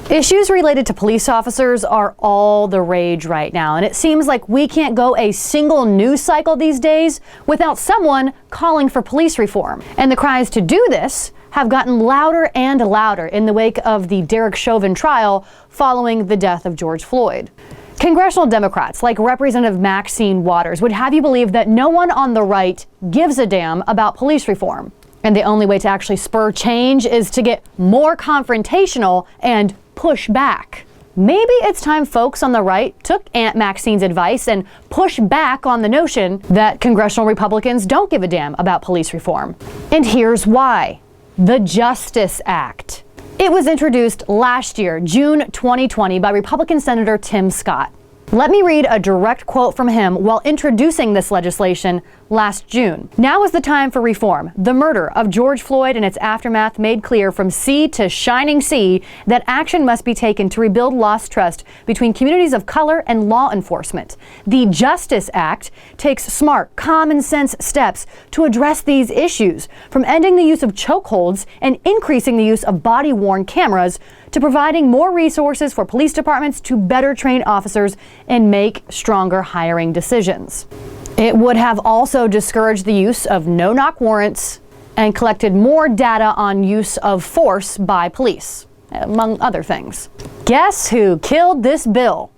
Issues related to police officers are all the rage right now, and it seems like we can't go a single news cycle these days without someone calling for police reform. And the cries to do this have gotten louder and louder in the wake of the Derek Chauvin trial following the death of George Floyd. Congressional Democrats like Representative Maxine Waters would have you believe that no one on the right gives a damn about police reform. And the only way to actually spur change is to get more confrontational and push back. Maybe it's time folks on the right took Aunt Maxine's advice and push back on the notion that congressional Republicans don't give a damn about police reform. And here's why. The Justice Act. It was introduced last year, June 2020, by Republican Senator Tim Scott. Let me read a direct quote from him while introducing this legislation last June. Now is the time for reform. The murder of George Floyd and its aftermath made clear from sea to shining sea that action must be taken to rebuild lost trust between communities of color and law enforcement. The Justice Act takes smart, common sense steps to address these issues, from ending the use of chokeholds and increasing the use of body-worn cameras to providing more resources for police departments to better train officers and make stronger hiring decisions. It would have also discouraged the use of no-knock warrants and collected more data on use of force by police, among other things. Guess who killed this bill?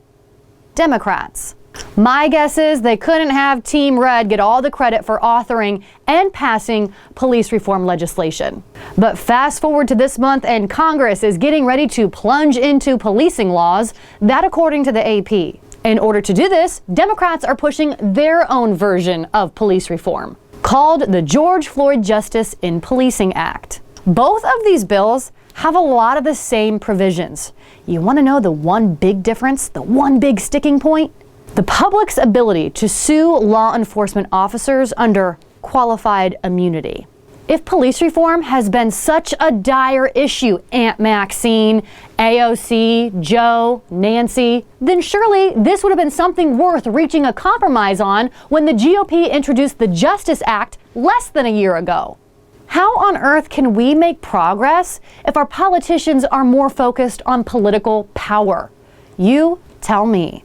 Democrats. My guess is they couldn't have Team Red get all the credit for authoring and passing police reform legislation. But fast forward to this month and Congress is getting ready to plunge into policing laws, that according to the AP. In order to do this, Democrats are pushing their own version of police reform, called the George Floyd Justice in Policing Act. Both of these bills have a lot of the same provisions. You want to know the one big difference, the one big sticking point? The public's ability to sue law enforcement officers under qualified immunity. If police reform has been such a dire issue, Aunt Maxine, AOC, Joe, Nancy, then surely this would have been something worth reaching a compromise on when the GOP introduced the Justice Act less than a year ago. How on earth can we make progress if our politicians are more focused on political power? You tell me.